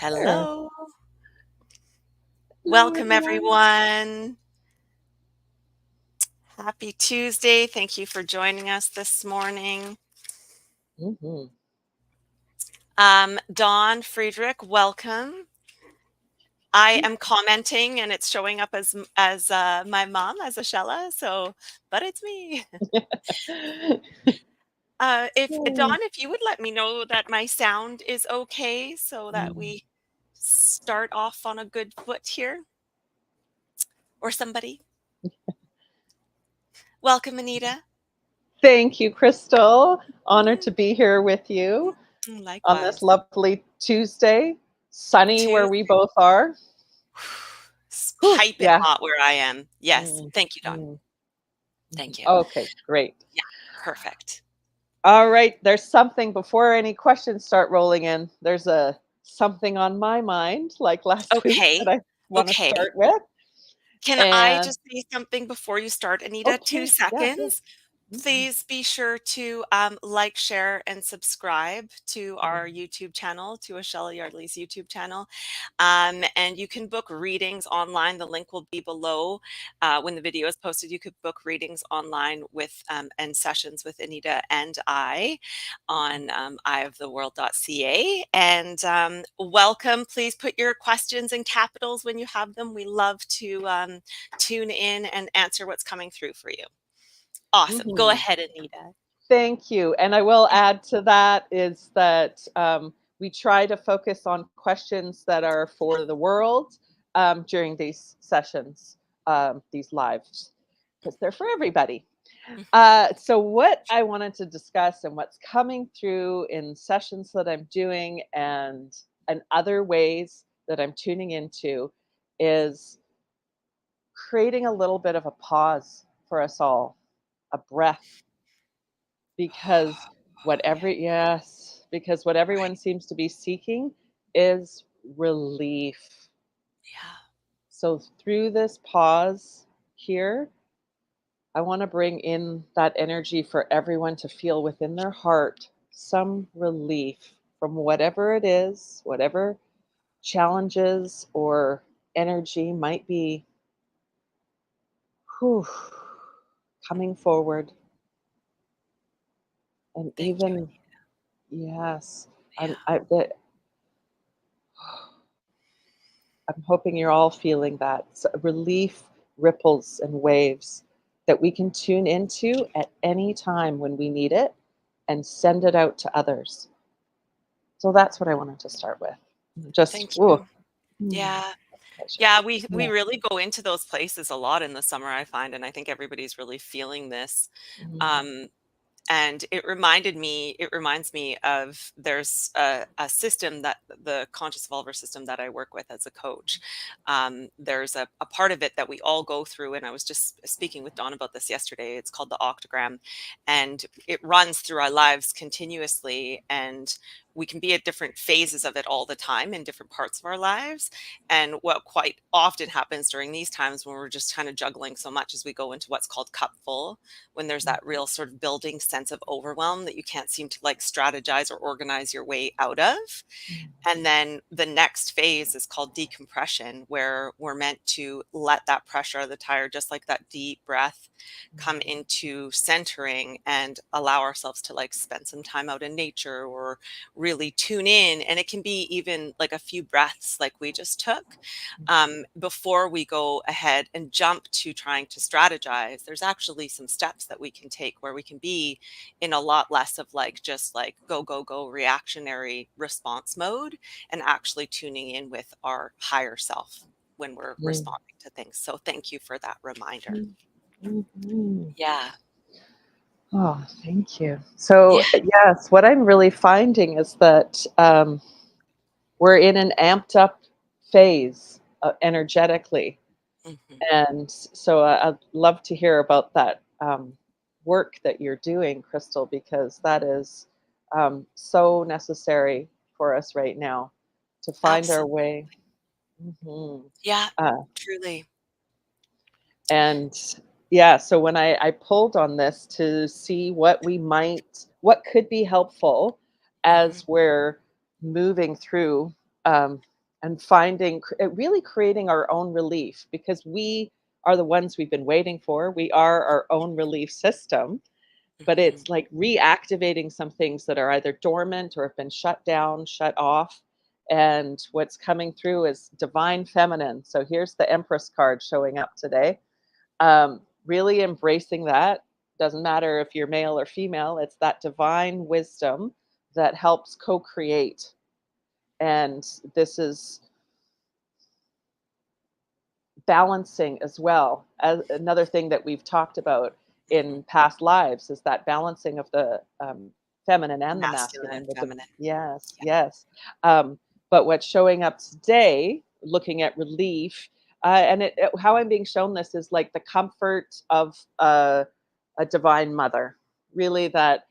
There. Hello. Hello, Welcome, everyone. everyone. Happy Tuesday. Thank you for joining us this morning. Mhm. Dawn Friedrich, welcome. I am commenting and it's showing up as my mom, as Ashella. So, but it's me. If Dawn, if you would let me know that my sound is okay, so that we start off on a good foot here, or somebody. Welcome, Anita. Thank you, Kristal. Honored Mm, to be here with you on this Likewise. lovely Tuesday. Sunny where we both are. It's Whew, piping yeah. hot where I am. Yes. Mm, Thank you, Don. mm, Thank you. Okay, great. Yeah. Perfect. All right, there's something before any questions start rolling in. There's a something on my mind, like last week, that Okay. I want to Okay. start with. Can I And just say something before you start, Anita? Two okay, yeah, yeah. seconds. Mhm, Please be sure to like, share, and subscribe to mhm, our YouTube channel, to Ashella Yardley's YouTube channel. And you can book readings online. The link will be below. When the video is posted, you could book readings online with and sessions with Anita and I on eyeoftheworld.ca. And welcome. Please put your questions in capitals when you have them. We love to tune in and answer what's coming through for you. Awesome. Go mhm. ahead, Anita. Thank you. And I will add to that is that we try to focus on questions that are for the world during these sessions, these lives, because they're for everybody. So, what I wanted to discuss and what's coming through in sessions that I'm doing and other ways that I'm tuning into is creating a little bit of a pause for us all, a breath because Yeah. because what everyone Right. seems to be seeking is relief. Yeah. So through this pause here, I want to bring in that energy for everyone to feel within their heart some relief from whatever it is, whatever challenges or energy might be whew, coming forward. And Thank you, even Anita. yes, I'm Yeah. I, the, I'm hoping you're all feeling that relief ripples and waves that we can tune into at any time when we need it and send it out to others. So that's what I wanted to start with. Just, Thank oh, you. Yeah. pleasure. Yeah, we Yeah. really go into those places a lot in the summer, I find, and I think everybody's really feeling this. Um, and it reminds me of there's a system that the conscious evolver system that I work with as a coach. There's a part of it that we all go through, and I was just speaking with Dawn about this yesterday. It's called the octagram, and it runs through our lives continuously, and we can be at different phases of it all the time in different parts of our lives. And what quite often happens during these times when we're just kind of juggling so much as we go into what's called cup full, when there's that real sort of building sense of overwhelm that you can't seem to like strategize or organize your way out of. And then the next phase is called decompression, where we're meant to let that pressure of the tire, just like that deep breath, come into centering and allow ourselves to like spend some time out in nature or really tune in. And it can be even like a few breaths, like we just took, before we go ahead and jump to trying to strategize. There's actually some steps that we can take where we can be in a lot less of like just like go, go, go reactionary response mode and actually tuning in with our higher self when we're responding to things. So thank you for that reminder. Mhm. Yeah. Oh, thank you. So, Yeah. yes, what I'm really finding is that we're in an amped up phase energetically. Hmm. And so I'd love to hear about that work that you're doing, Crystal, because that is so necessary for us right now to find our Absolutely. way. Hmm Yeah. Uh, Truly. and yeah, so when I pulled on this to see what could be helpful Hmm. as we're moving through and finding, really creating our own relief, because we are the ones we've been waiting for. We are our own relief system, but Mhm. it's like reactivating some things that are either dormant or have been shut down, shut off. And what's coming through is divine feminine. So here's the Empress card showing up today. Really embracing that. Doesn't matter if you're male or female, it's that divine wisdom that helps co create. And this is balancing as well. As another thing that we've talked about Mhm. in past lives is that balancing of the feminine and the Masculine and masculine. feminine. Yes, Yeah. yes. Um, but what's showing up today, looking at relief, how I'm being shown this is like the comfort of a divine mother, really, that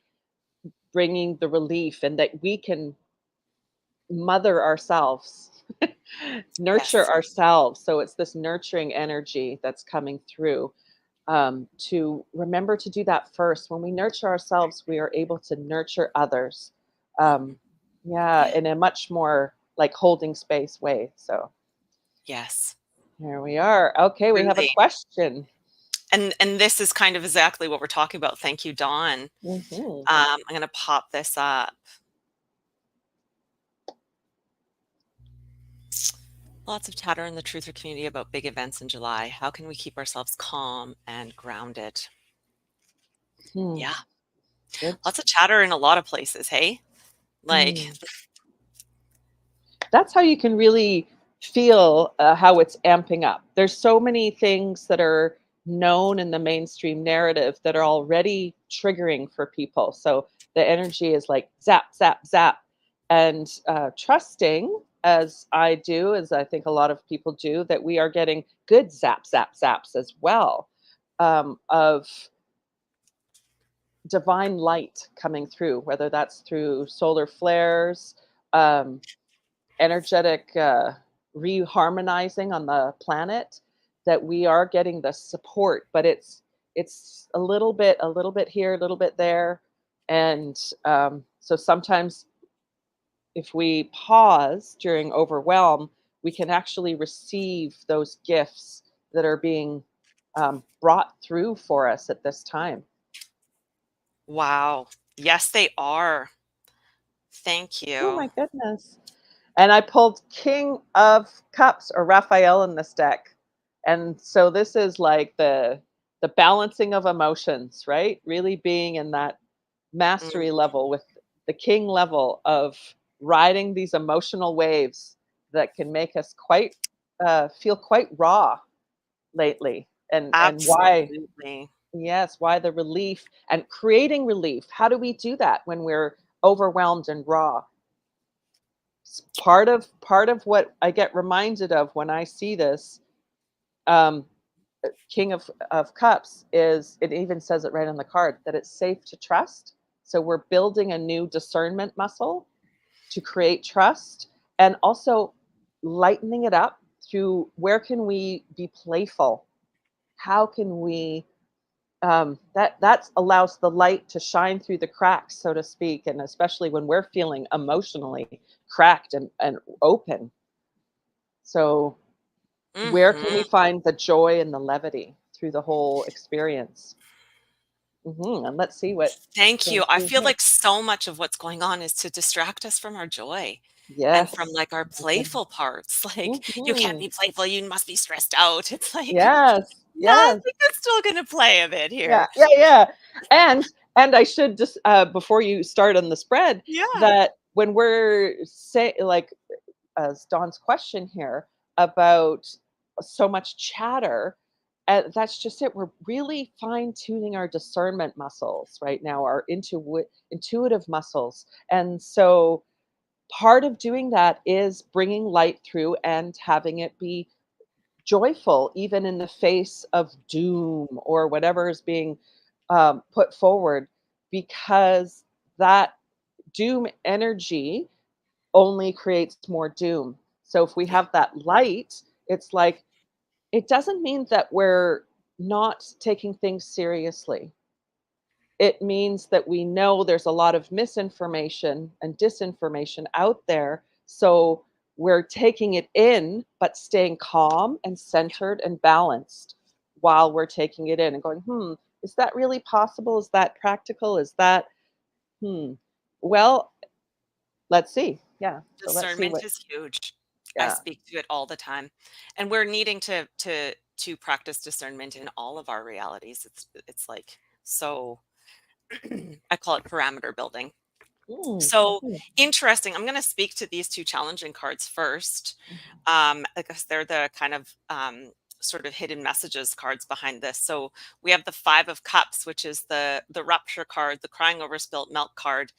bringing the relief, and that we can mother ourselves, nurture Yes. ourselves. So it's this nurturing energy that's coming through, to remember to do that first. When we nurture ourselves, we are able to nurture others. Mhm. Um, yeah, Yeah. in a much more like holding space way. So Yes. here we are. Okay, we have a Truly. question. And this is kind of exactly what we're talking about. Thank you, Dawn. Hmm. I'm gonna pop this up. Lots of chatter in the truther community about big events in July. How can we keep ourselves calm and grounded? Hmm. Yeah, Good. lots of chatter in a lot of places, hey? Like, Hmm. That's how you can really feel how it's amping up. There's so many things that are known in the mainstream narrative that are already triggering for people. So the energy is like zap, zap, zap. And trusting, as I do, as I think a lot of people do, that we are getting good zap, zap, zaps as well, of divine light coming through, whether that's through solar flares, um, energetic reharmonizing on the planet, that we are getting the support, but it's a little bit here, a little bit there. And so sometimes if we pause during overwhelm, we can actually receive those gifts that are being brought through for us at this time. wow. Yes, they are. Thank Oh you. my goodness. And I pulled King of Cups, or Raphael, in this deck. And so this is like the balancing of emotions, right? Really being in that Mm, mastery level, with the king level of riding these emotional waves that can make us quite feel quite raw lately. And why, absolutely. yes, why the relief and creating relief. How do we do that when we're overwhelmed and raw? Part of what I get reminded of when I see this, um, King of Cups, is, it even says it right on the card, that it's safe to trust. So we're building a new discernment muscle to create trust, and also lightening it up through, where can we be playful? How can we, that allows the light to shine through the cracks, so to speak, and especially when we're feeling emotionally cracked and open. So where can we Mhm. find the joy and the levity through the whole experience? And let's see what Thank came you. I through feel here. like so much of what's going on is to distract us from our joy and from, Yes. like, our My goodness. playful parts. Like, "You can't Mhm. be playful, you must be stressed out." It's like, Yes. no, I Yes. think it's still gonna play a bit Yeah. here. Yeah. Yeah. And I should just, before you start on the spread, Yeah. that when we're say like, as Dawn's question here about so much chatter, that's just it. We're really fine tuning our discernment muscles right now, our intuitive muscles. And so part of doing that is bringing light through and having it be joyful, even in the face of doom or whatever is being put forward, because that doom energy only creates more doom. So if we Yeah. have that light, it's like, it doesn't mean that we're not taking things seriously. It means that we know there's a lot of misinformation and disinformation out there. So we're taking it in, but staying calm and centered and balanced while we're taking it in and going, is that really possible? Is that practical? Is that, hmm, well, let's see. Yeah. So let's see Discernment what, is huge. I yeah. speak to it all the time. And we're needing to practice discernment in all of our realities. It's like so I call it parameter building. Mm, So mm, interesting. I'm going to speak to these two challenging cards first, because they're the kind of sort of hidden messages cards behind this. So we have the Five of Cups, which is the rupture card, the crying over spilt milk card,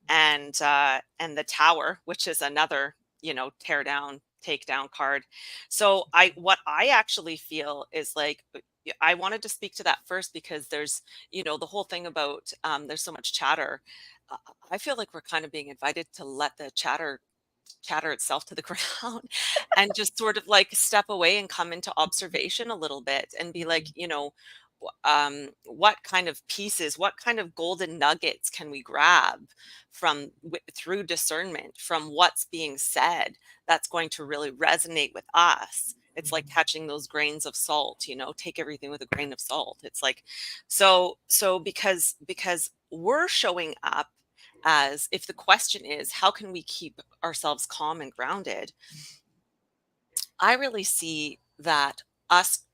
and the Tower, which is another tear down, take down card. So what I actually feel is like. I wanted to speak to that first because there's, the whole thing about there's so much chatter. uh, I feel like we're kind of being invited to let the chatter itself to the ground and just sort of like step away and come into observation a little bit and be like, what kind of pieces, what kind of golden nuggets can we grab through discernment from what's being said that's going to really resonate with us. It's like catching those grains of salt, take everything with a grain of salt. It's like, so because we're showing up, as if the question is how can we keep ourselves calm and grounded, I really see that us,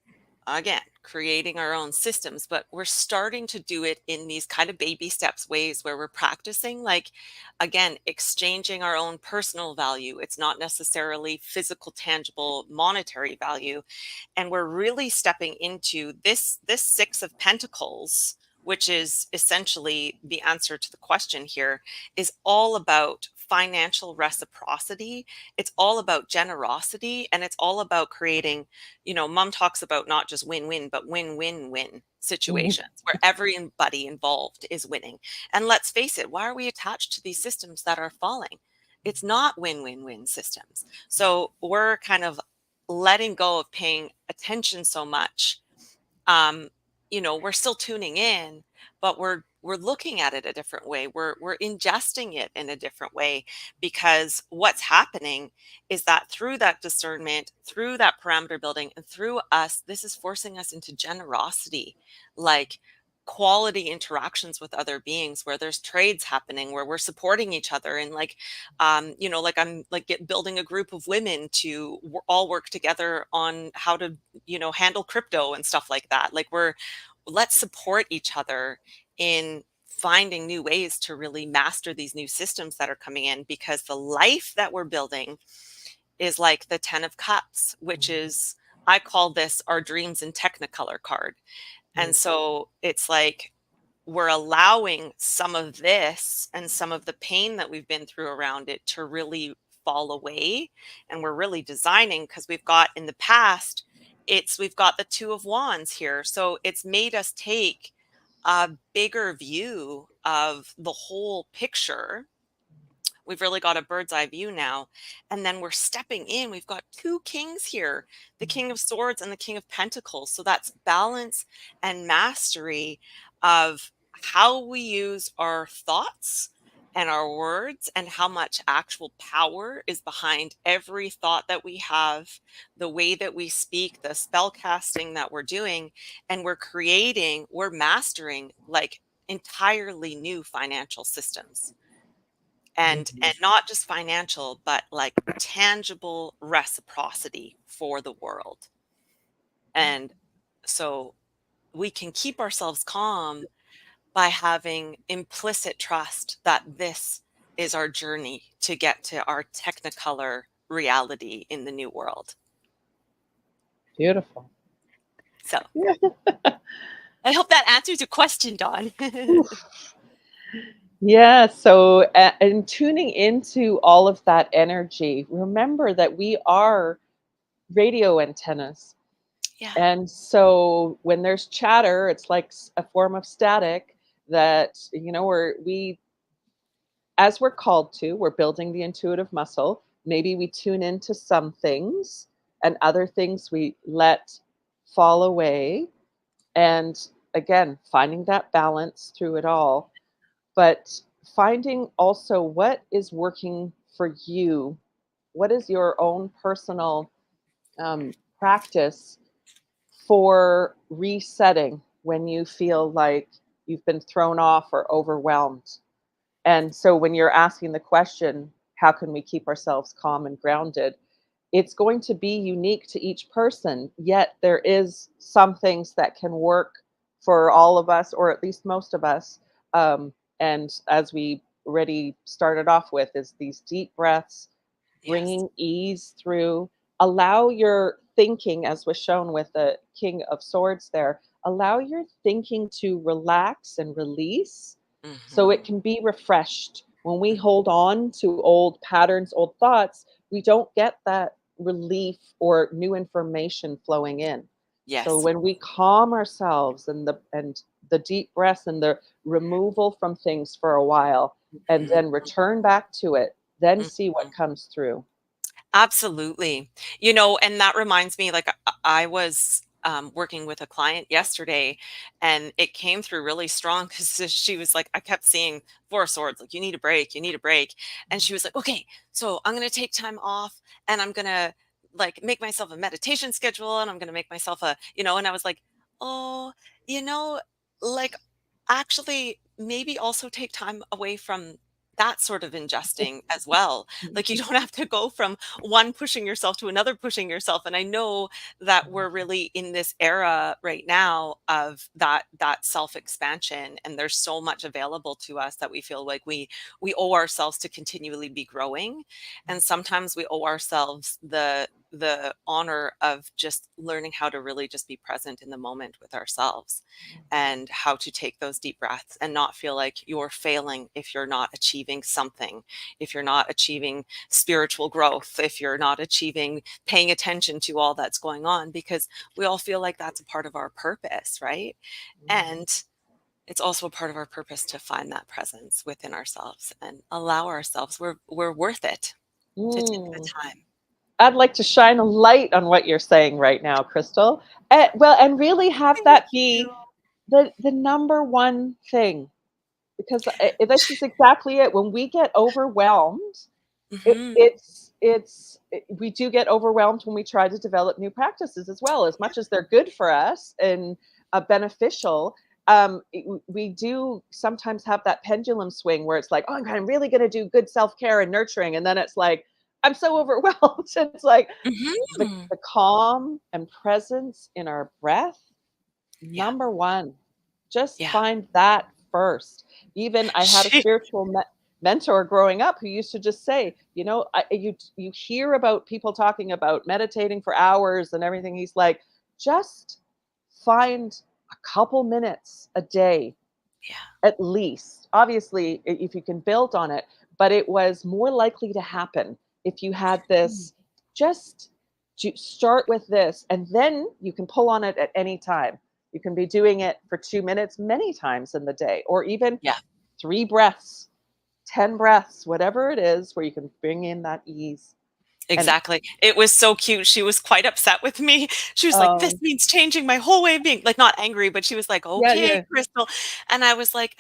again, creating our own systems, but we're starting to do it in these kind of baby steps ways where we're practicing, like, again, exchanging our own personal value. It's not necessarily physical, tangible, monetary value. And we're really stepping into this Six of Pentacles, which is essentially the answer to the question here, is all about financial reciprocity. It's all about generosity, and it's all about creating, mom talks about not just win-win, but win-win-win mhm, situations where everybody involved is winning. And let's face it, why are we attached to these systems that are falling? It's not win-win-win systems. So we're kind of letting go of paying attention so much. um we're still tuning in, but we're looking at it a different way. We're ingesting it in a different way, because what's happening is that through that discernment, through that parameter building, and through us, this is forcing us into generosity, like quality interactions with other beings, where there's trades happening, where we're supporting each other, and like, like I'm like building a group of women to all work together on how to handle crypto and stuff like that. Like, let's support each other in finding new ways to really master these new systems that are coming in, because the life that we're building is like the 10 of Cups, which is, I call this our dreams in Technicolor card. And so it's like we're allowing some of this and some of the pain that we've been through around it to really fall away. And we're really designing, because we've got in the past, we've got the Two of Wands here. So it's made us take a bigger view of the whole picture. We've really got a bird's eye view now. And then we're stepping in. We've got two kings here, the King of Swords and the King of Pentacles. So that's balance and mastery of how we use our thoughts and our words, and how much actual power is behind every thought that we have, the way that we speak, the spell casting that we're doing. And we're mastering like entirely new financial systems, and not just financial, but like tangible reciprocity for the world. And so we can keep ourselves calm by having implicit trust that this is our journey to get to our technicolor reality in the new world. beautiful. So I hope that answers your question, Dawn. Yeah, so and tuning into all of that energy, remember that we are radio antennas. Yeah. And so when there's chatter, it's like a form of static that, we, as we're called to, we're building the intuitive muscle. Maybe we tune into some things and other things we let fall away. And again, finding that balance through it all, but finding also what is working for you what is your own personal practice for resetting when you feel like you've been thrown off or overwhelmed? And so when you're asking the question, how can we keep ourselves calm and grounded? It's going to be unique to each person, yet there is some things that can work for all of us, or at least most of us. And as we already started off with, is these deep breaths, Yes. bringing ease through. Allow your thinking, as was shown with the King of Swords there, allow your thinking to relax and release so it Mhm. can be refreshed. When we hold on to old patterns, old thoughts, we don't get that relief or new information flowing in. So Yes. when we calm ourselves and the deep breath and the removal from things for a while and Mhm. then return back to it, then see what Mhm. comes through. Absolutely. And that reminds me, like, I was working with a client yesterday, and it came through really strong because she was like, I kept seeing Four of Swords, like, you need a break, you need a break. And she was like, okay, so I'm going to take time off, and I'm going to like make myself a meditation schedule, and I'm going to make myself and I was like, oh, you know, like, actually, maybe also take time away from that sort of ingesting as well. Like, you don't have to go from one pushing yourself to another pushing yourself. And I know that we're really in this era right now of that self expansion, and there's so much available to us that we feel like we owe ourselves to continually be growing. And sometimes we owe ourselves the honor of just learning how to really just be present in the moment with ourselves, and how to take those deep breaths and not feel like you're failing if you're not achieving something, if you're not achieving spiritual growth, if you're not achieving paying attention to all that's going on, because we all feel like that's a part of our purpose, right? And it's also a part of our purpose to find that presence within ourselves and allow ourselves, we're worth it to take the Mm. time. I'd like to shine a light on what you're saying right now, Crystal. Well, and really have Thank that you. be the number one thing, because this is exactly it. When we get overwhelmed, Hmm. we do get overwhelmed when we try to develop new practices as well. As Yeah. much as they're good for us and beneficial, we do sometimes have that pendulum swing where it's like, oh, I'm really going to do good self-care and nurturing, and then it's like, I'm so overwhelmed. It's like Hmm. the calm and presence in our breath. Yeah. Number one, just Yeah. find that first. Even I had a She, spiritual mentor growing up who used to just say, you hear about people talking about meditating for hours and everything. He's like, just find a couple minutes a day yeah. at least. Obviously, if you can build on it, but it was more likely to happen if you had Mm. this. Just start with this, and then you can pull on it at any time. You can be doing it for 2 minutes many times in the day, or even Yeah. 3 breaths, 10 breaths, whatever it is, where you can bring in that ease. And Exactly. It was so cute. She was quite upset with me. She was like, "This um, means changing my whole way of being." Like, not angry, but she was like, yeah, "Okay, yeah. Crystal." And I was like,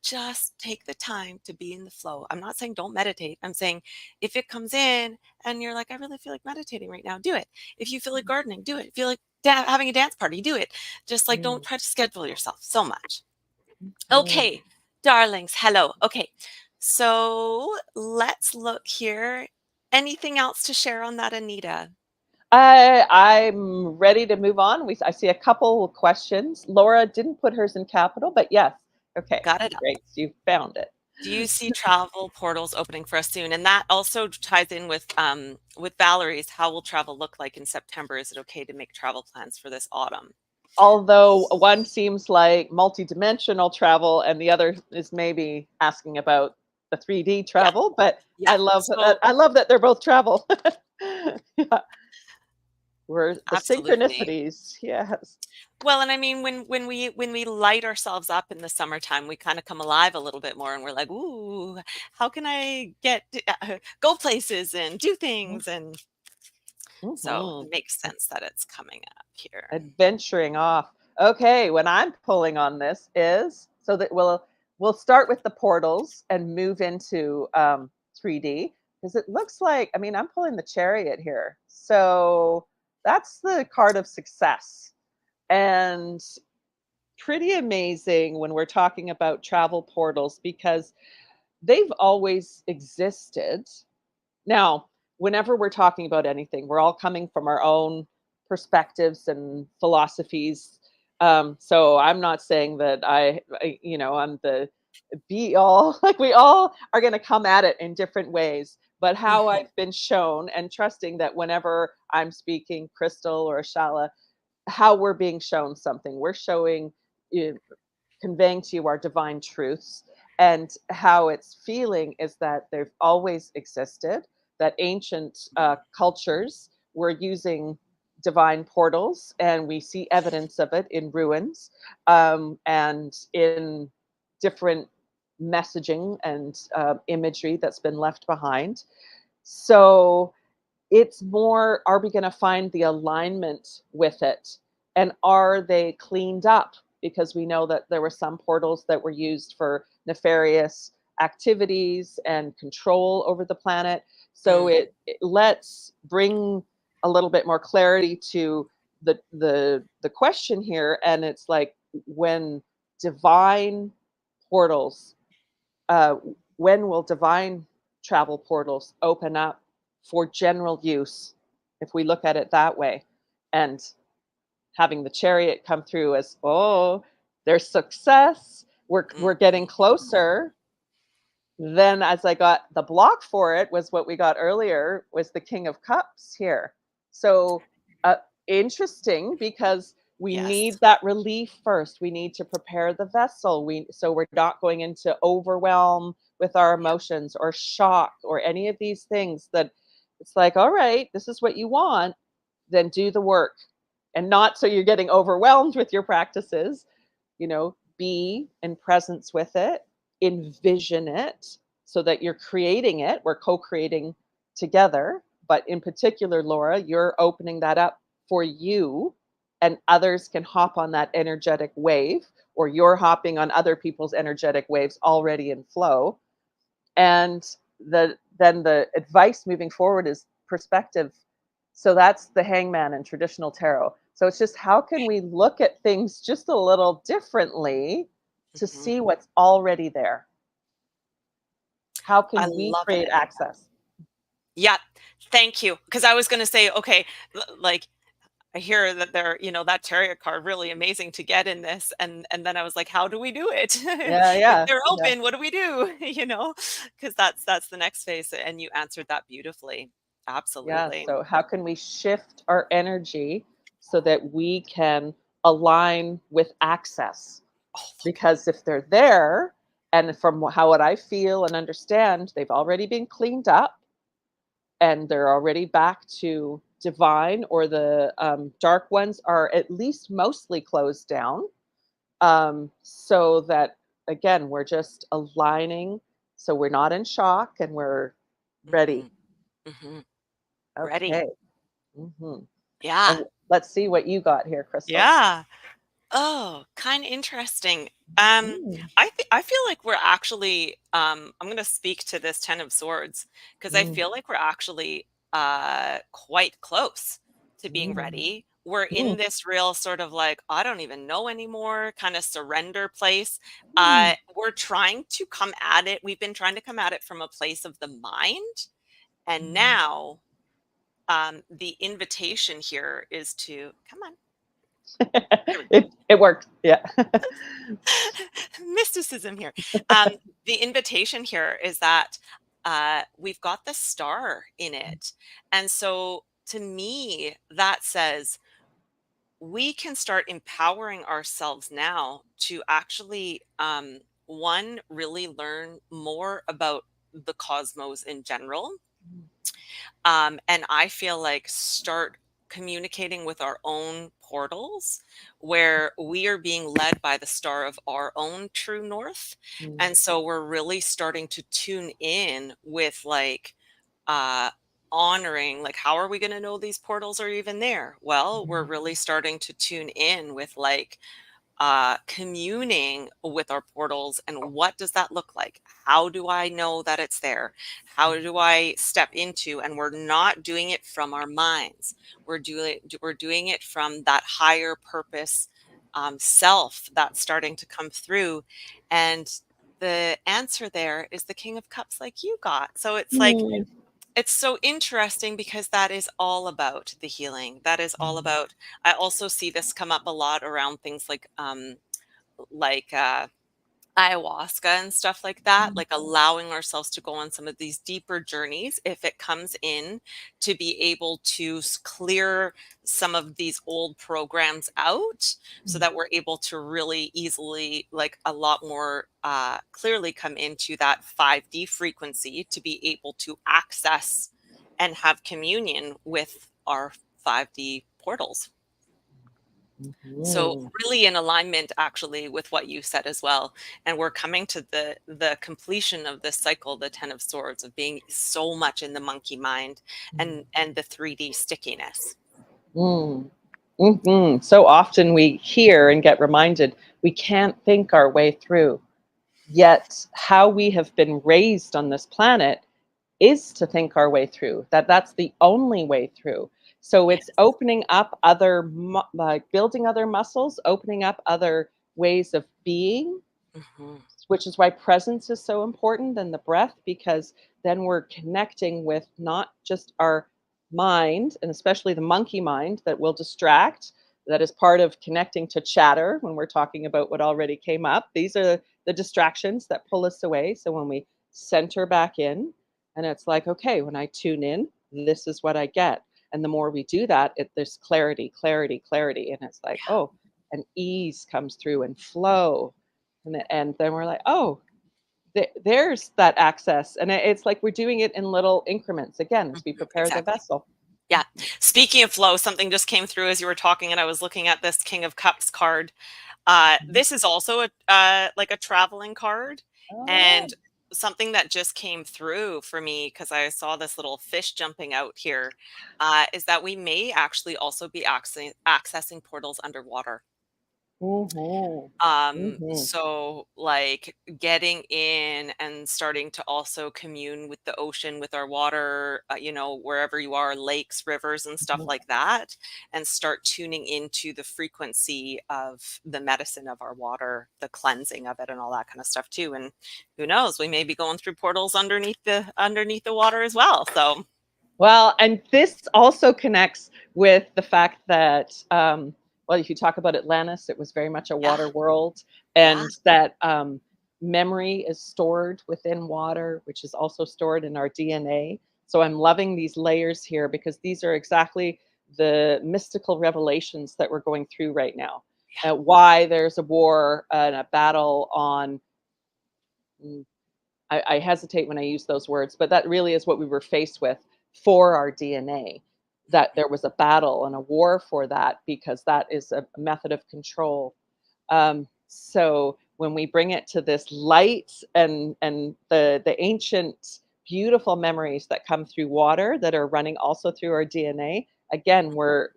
"Just take the time to be in the flow." I'm not saying don't meditate. I'm saying if it comes in and you're like, "I really feel like meditating right now," do it. If you feel like gardening, do it. If you feel like having a dance party, do it. Just like, don't Mm, try to schedule yourself so much. mm. Okay, darlings, hello. Okay, so let's look here. Anything else to share on that, Anita? I'm ready to move on. I see a couple of questions. Laura didn't put hers in capital, but yes. Okay, Got it up. great. You found it. Do you see travel portals opening for us soon? And that also ties in with Valerie's. How will travel look like in September? Is it okay to make travel plans for this autumn? Although one seems like multidimensional travel and the other is maybe asking about the 3D Yeah, travel, but yeah. So I love that they're both travel. Yeah, we're the absolutely. synchronicities. Yes. Well, and I mean, when we light ourselves up in the summertime, we kind of come alive a little bit more, and we're like, "Ooh, how can I go places and do things?" And so Mhm. it makes sense that it's coming up here. Adventuring off. Okay, when I'm pulling on this is so that we'll start with the portals and move into 3D. because it looks like, I mean, I'm pulling the Chariot here. So that's the card of success. And pretty amazing when we're talking about travel portals because they've always existed. Now, whenever we're talking about anything, we're all coming from our own perspectives and philosophies. So I'm not saying that I'm the be all. Like we all are going to come at it in different ways. But how Mhm. I've been shown and trusting that whenever I'm speaking, Kristal or Shala, how we're being shown something, we're showing eh, conveying to you our divine truths. And how it's feeling is that they've always existed, that ancient cultures were using divine portals, and we see evidence of it in ruins and in different messaging and imagery that's been left behind. So it's more, are we going to find the alignment with it? And are they cleaned up? Because we know that there were some portals that were used for nefarious activities and control over the planet. So Mm. it lets bring a little bit more clarity to the question here. And it's like when divine portals uh, when will divine travel portals open up for general use, if we look at it that way? And having the Chariot come through as, oh, there's success. We're getting Mhm. closer. Then as I got the block for it was what we got earlier was the King of Cups here. So uh, interesting because we need Yes. that relief first. We need to prepare the vessel. So we're not going into overwhelm with our Yeah. emotions or shock or any of these things that it's like, all right, this is what you want, then do the work. And not so you're getting overwhelmed with your practices, be in presence with it, envision it so that you're creating it. We're co creating together. But in particular, Laura, you're opening that up for you, and others can hop on that energetic wave, or you're hopping on other people's energetic waves already in flow. And then the advice moving forward is perspective. So that's the hangman in traditional tarot. So it's just how can we look at things just a little differently to Mhm. see what's already there? How I can we love create it. access? Yeah. Thank you. Because I was going to say, okay, like I hear that they're, that tarot card really amazing to get in this, and then I was like, how do we do it? Yeah, If yeah, they're yeah, open, what do we do? Because that's the next phase, and you answered that beautifully. yeah. Absolutely. So how can we shift our energy so that we can align with access? Oh, look. Because if they're there, and from how what I feel and understand, they've already been cleaned up and they're already back to divine, or the dark ones are at least mostly closed down. So that, again, we're just aligning. So we're not in shock and we're ready. Hmm. Hmm. Ready. Okay. hmm Yeah. And let's see what you got here, Crystal. Yeah. Oh, kind of interesting. Mm, I feel like we're actually I'm going to speak to this 10 of swords because I mm, feel like we're actually quite close to being mm, ready. We're in mm, this real sort of like I don't even know anymore kind of surrender place. mm, We're trying to come at it. We've been trying to come at it from a place of the mind, and mm. now the invitation here is to come on. Here we go. It worked. Yeah. Mysticism here. Um, the invitation here is that we've got the star in it. And so to me, that says we can start empowering ourselves now to actually, one, really learn more about the cosmos in general, and I feel like start communicating with our own portals where we are being led by the star of our own true north. Mm, And so we're really starting to tune in with like uh honoring, like how are we going to know these portals are even there? Well, we're mm, really starting to tune in with like communing with our portals. And what does that look like? How do I know that it's there? How do I step into? And we're not doing it from our minds. We're doing it from that higher purpose self that's starting to come through. And the answer there is the King of Cups, like you got. So it's like, Mm. it's so interesting because that is all about the healing. That is all about, I also see this come up a lot around things like ayahuasca and stuff like that, like allowing ourselves to go on some of these deeper journeys if it comes in, to be able to clear some of these old programs out, so that we're able to really easily, like a lot more clearly come into that 5D frequency, to be able to access and have communion with our 5D portals. So Mhm. really in alignment actually with what you said as well. And we're coming to the completion of this cycle, the 10 of swords, of being so much in the monkey mind and the 3D stickiness. Mm. Mhm. So often we hear and get reminded we can't think our way through. Yet how we have been raised on this planet is to think our way through. That's the only way through. So it's Yes. opening up like building other muscles, opening up other ways of being, Hmm. which is why presence is so important, and the breath, because then we're connecting with not just our mind, and especially the monkey mind that will distract. That is part of connecting to chatter when we're talking about what already came up. These are the distractions that pull us away. So when we center back in, and it's like, okay, when I tune in, this is what I get. And the more we do that, there's clarity, clarity, clarity. And it's like, oh, and ease comes through and flow, and then we're like, "Oh, there's that access." And it's like we're doing it in little increments again as we prepare the Exactly. vessel. Yeah. Speaking of flow, something just came through as you were talking, and I was looking at this King of Cups card. Mhm. This is also a like a traveling card, Oh. and something that just came through for me, because I saw this little fish jumping out here, is that we may actually also be accessing portals underwater. Mhm. Mhm. So like getting in and starting to also commune with the ocean, with our water, wherever you are, lakes, rivers, and stuff Mhm. like that, and start tuning into the frequency of the medicine of our water, the cleansing of it, and all that kind of stuff too. And who knows, we may be going through portals underneath the water as well. So Well, and this also connects with the fact that, well, if you talk about Atlantis, it was very much a yeah, water world, yeah, and that memory is stored within water, which is also stored in our DNA. So I'm loving these layers here because these are exactly the mystical revelations that we're going through right now. yeah, Why there's a war and a battle on. mm, I hesitate when I use those words, but that really is what we were faced with for our DNA. That there was a battle and a war for that because that is a method of control. So when we bring it to this light and the ancient beautiful memories that come through water that are running also through our DNA, again we're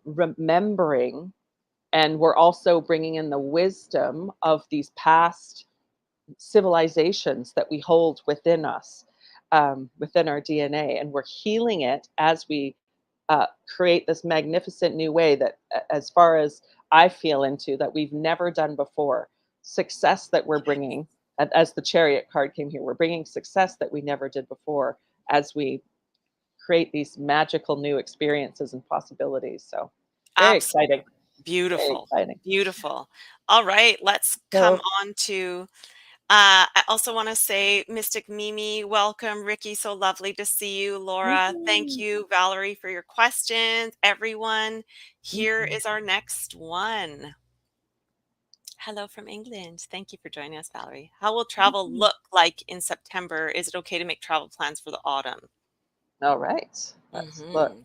remembering, and we're also bringing in the wisdom of these past civilizations that we hold within us, within our DNA, and we're healing it as we create this magnificent new way that, as far as I feel into, that we've never done before. Success that we're bringing, as the Chariot card came here, we're bringing success that we never did before as we create these magical new experiences and possibilities. So, very absolutely. exciting, very Beautiful, exciting. beautiful. All right, let's come So, on to I also want to say, Mystic Mimi, welcome. Ricky, so lovely to see you. Laura, thank mhm, you. Valerie, for your questions. Everyone, here mhm, is our next one. Hello from England. Thank you for joining us, Valerie. How will travel mhm. look like in September? Is it okay to make travel plans for the autumn? All right, let's look. Hmm.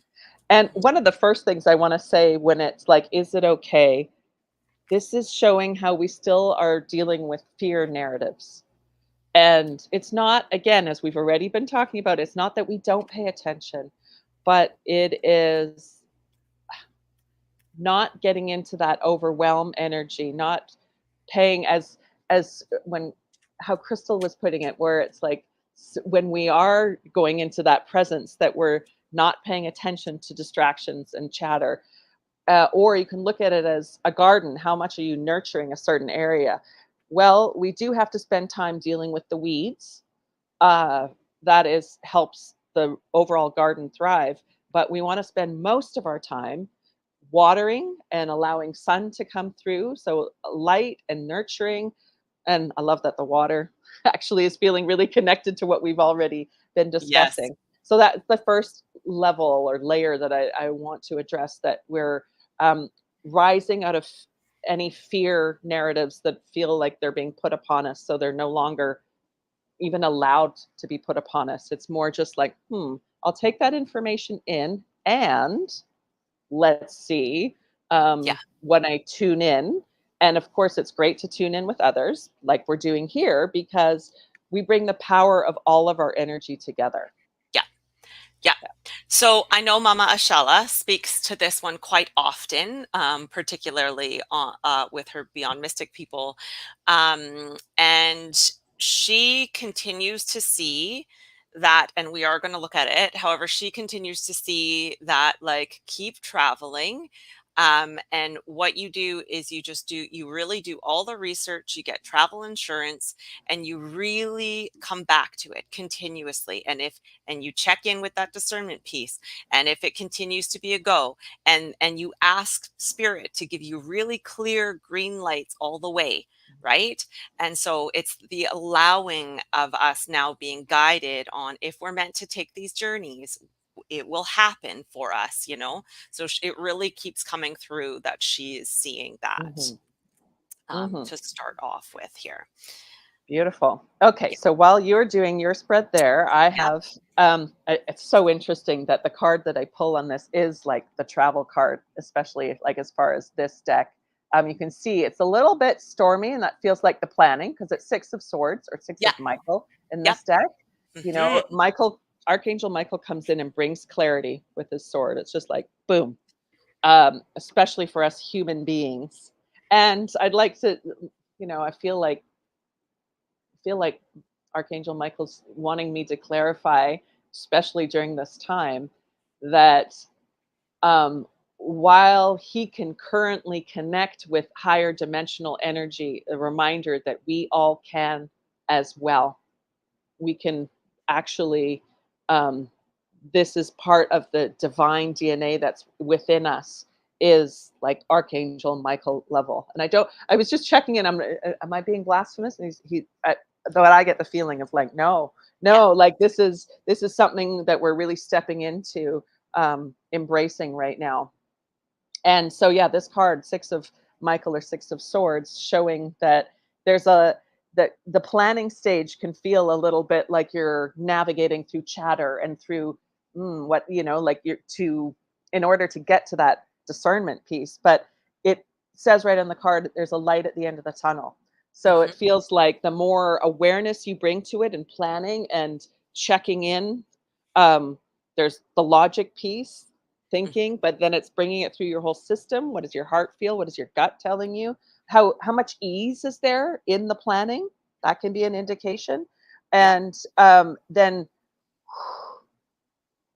And one of the first things I want to say when it's like, is it okay? This is showing how we still are dealing with fear narratives. And it's not, again, as we've already been talking about, it's not that we don't pay attention, but it is not getting into that overwhelm energy, not paying as when how Crystal was putting it, where it's like when we are going into that presence, that we're not paying attention to distractions and chatter. Or you can look at it as a garden. How much are you nurturing a certain area? Well, we do have to spend time dealing with the weeds. Uh, that is helps the overall garden thrive. But we want to spend most of our time watering and allowing sun to come through. So light and nurturing. And I love that the water actually is feeling really connected to what we've already been Yes. discussing. So that's the first level or layer that I want to address, that we're um, rising out of any fear narratives that feel like they're being put upon us. So they're no longer even allowed to be put upon us. It's more just like, I'll take that information in and let's see, Yeah. when I tune in. And of course, it's great to tune in with others, like we're doing here, because we bring the power of all of our energy together. Yeah. Yeah. So I know Mama Ashala speaks to this one quite often, particularly with her Beyond Mystic people. And she continues to see that, and we are going to look at it. However, she continues to see that, like, keep traveling. And what you do is you really do all the research, you get travel insurance, and you really come back to it continuously. And you check in with that discernment piece, and if it continues to be a go, and you ask spirit to give you really clear green lights all the way, right? And so it's the allowing of us now being guided on, if we're meant to take these journeys, it will happen for us, so it really keeps coming through that she is seeing that, Hmm. Hmm. to start off with here. Beautiful. Okay, Yeah. so while you're doing your spread there, I Yeah. have it's so interesting that the card that I pull on this is like the travel card, especially like as far as this deck. You can see it's a little bit stormy, and that feels like the planning, because it's Six of Swords or Six Yeah. of Michael in Yep. this deck. You Hmm. know, Michael, Archangel Michael comes in and brings clarity with his sword. It's just like boom, especially for us human beings. And I'd like to, I feel like Archangel Michael's wanting me to clarify, especially during this time, that um, while he can currently connect with higher dimensional energy, a reminder that we all can as well. We can actually, um, this is part of the divine DNA that's within us, is like Archangel Michael level. And I was just checking in. Am I being blasphemous? And though I get the feeling of like, no, Yeah. no, like this is something that we're really stepping into, embracing right now. And so, yeah, this card, Six of Michael or Six of Swords, showing that there's a that the planning stage can feel a little bit like you're navigating through chatter and through what like you're to in order to get to that discernment piece. But it says right on the card, there's a light at the end of the tunnel. So Hmm. it feels like the more awareness you bring to it and planning and checking in, um, there's the logic piece, thinking, but then it's bringing it through your whole system. What does your heart feel? What is your gut telling you? How much ease is there in the planning? That can be an indication. Yeah. And then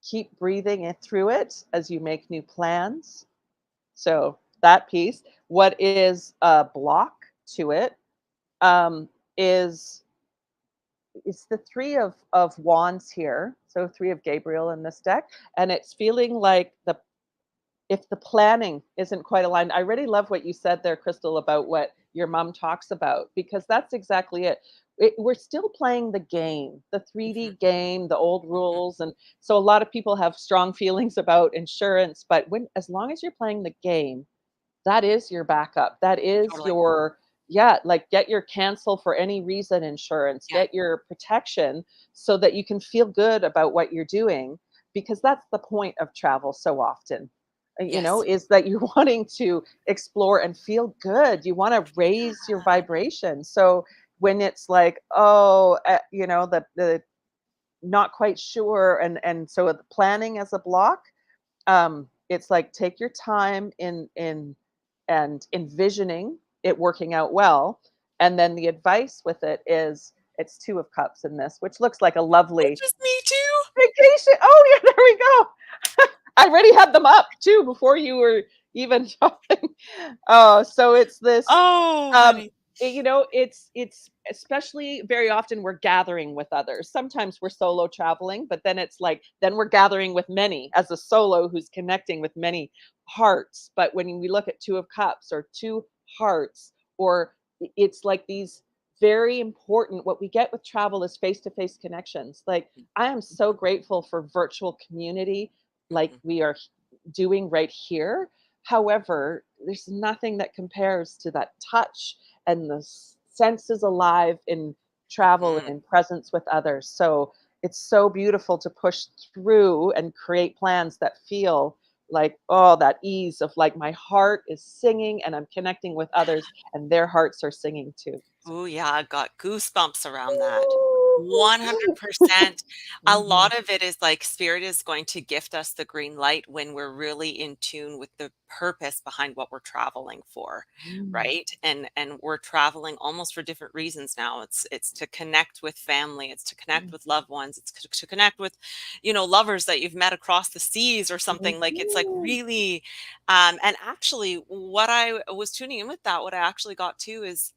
keep breathing it through it as you make new plans. So that piece. What is a block to it um, is it's the three of wands here. So three of Gabriel in this deck, and it's feeling like the if the planning isn't quite aligned. I really love what you said there, Crystal, about what your mom talks about, because that's exactly it. We're still playing the game, the Hmm. 3D game, the old Hmm. rules. And so a lot of people have strong feelings about insurance, but as long as you're playing the game, that is your backup. That is Totally. your, yeah, like get your cancel for any reason insurance, Yeah. get your protection so that you can feel good about what you're doing, because that's the point of travel so often. Yes. Is that you're wanting to explore and feel good. You want to raise your vibration. So when it's like, oh, the not quite sure, and so the planning as a block, it's like take your time in and envisioning it working out well. And then the advice with it is it's 2 of cups in this, which looks like a Which lovely is me too. vacation. Oh yeah, there we go. I already had them up too before you were even talking. Oh, so it's this. Oh, Um, honey. it's especially very often we're gathering with others. Sometimes we're solo traveling, but then it's like then we're gathering with many as a solo who's connecting with many hearts. But when we look at 2 of cups or 2 hearts, or it's like these very important. What we get with travel is face to face connections. Like I am so grateful for virtual community, like Mhm, we are doing right here. However, there's nothing that compares to that touch and the senses alive in travel and mhm. in presence with others. So it's so beautiful to push through and create plans that feel like, oh, that ease of like my heart is singing and I'm connecting with others and their hearts are singing too. So, Oh, yeah, I got goosebumps around that. ooh. 100%. A Mhm, lot of it is like spirit is going to gift us the green light when we're really in tune with the purpose behind what we're traveling for, mm, right? And we're traveling almost for different reasons now. It's to connect with family, it's to connect mm, with loved ones, it's to connect with, lovers that you've met across the seas or something. Like it's like mhm. really and actually what I was tuning in with that, what I actually got to is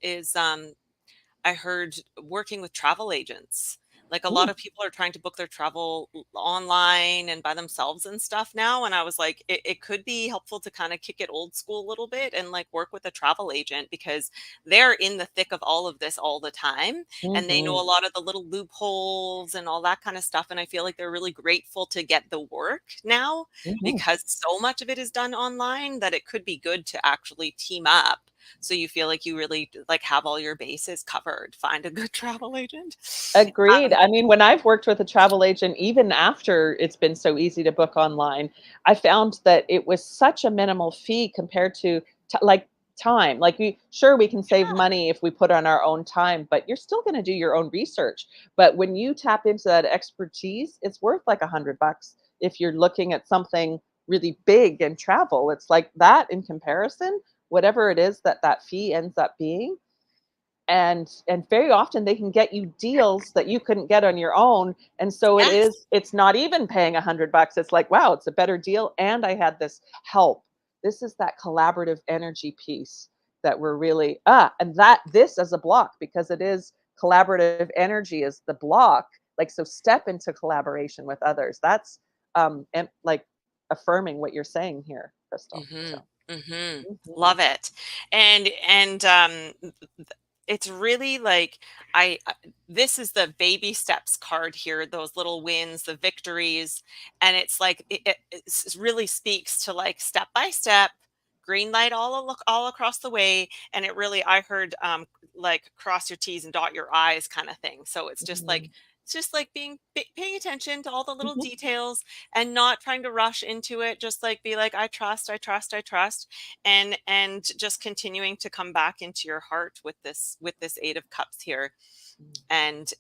I heard working with travel agents. Like a lot Mm, of people are trying to book their travel online and by themselves and stuff now. And I was like, it could be helpful to kind of kick it old school a little bit and like work with a travel agent because they're in the thick of all of this all the time. And they know mhm, a lot of the little loopholes and all that kind of stuff. And I feel like they're really grateful to get the work now mhm. because so much of it is done online that it could be good to actually team up so you feel like you really like have all your bases covered. Find a good travel agent. Agreed. I mean, when I've worked with a travel agent, even after it's been so easy to book online, I found that it was such a minimal fee compared to like time. Like we sure we can save Yeah. money if we put on our own time, but you're still going to do your own research. But when you tap into that expertise, it's worth like $100 if you're looking at something really big and travel. It's like that in comparison, whatever it is that that fee ends up being, and very often they can get you deals that you couldn't get on your own, and so Yes. it's not even paying $100. It's like, wow, it's a better deal and I had this help. This is that collaborative energy piece that we're really and that this as a block, because it is collaborative energy is the block. Like, so step into collaboration with others. That's and like affirming what you're saying here, Crystal. So Mhm. Mhm. mhm, Love it. And it's really like I this is the baby steps card here, those little wins, the victories, and it's like really speaks to like step by step, green light all across the way, and it really I heard like cross your T's and dot your I's kind of thing. So mhm, it's just like paying attention to all the little mhm, details and not trying to rush into it, just like be like I trust, and just continuing to come back into your heart with this 8 of cups here. And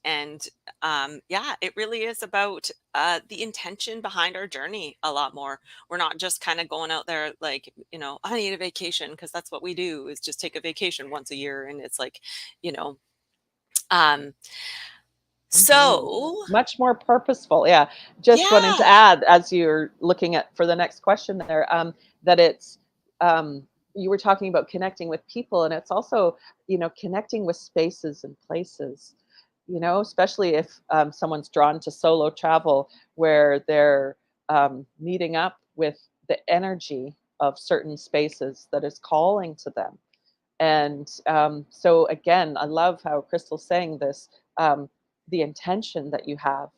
yeah, it really is about the intention behind our journey a lot more. We're not just kind of going out there like, I need a vacation, because that's what we do is just take a vacation once a year, and it's like, you know um mhm. so Much more purposeful, yeah. Just wanted to yeah. add, as you're looking at for the next question there, that it's, you were talking about connecting with people, and it's also, connecting with spaces and places, especially if someone's drawn to solo travel where they're meeting up with the energy of certain spaces that is calling to them. And so again, I love how Crystal's saying this, the intention that you have,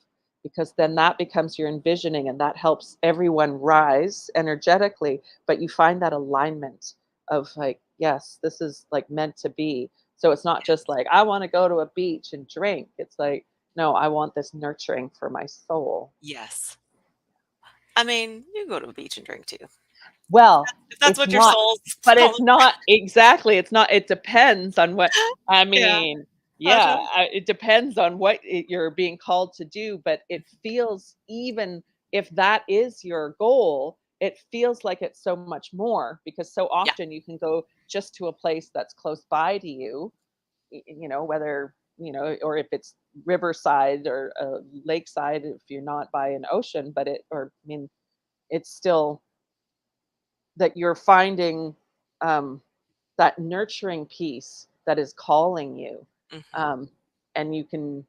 because then that becomes your envisioning and that helps everyone rise energetically. But you find that alignment of like, yes, this is like meant to be. So it's not just like, I want to go to a beach and drink. It's like, no, I want this nurturing for my soul. Yes. I mean, you go to a beach and drink too. Well, If that's it's what your not, soul's but it's calling. not exactly. It's not. It depends on what. I Yeah. mean, yeah, Uh-huh. it depends on what you're being called to do. But it feels, even if that is your goal, it feels like it's so much more, because so Yeah. often you can go just to a place that's close by to you, whether, or if it's riverside or lakeside, if you're not by an ocean, but I mean, it's still that you're finding um, that nurturing piece that is calling you. Mhm. um, and you can,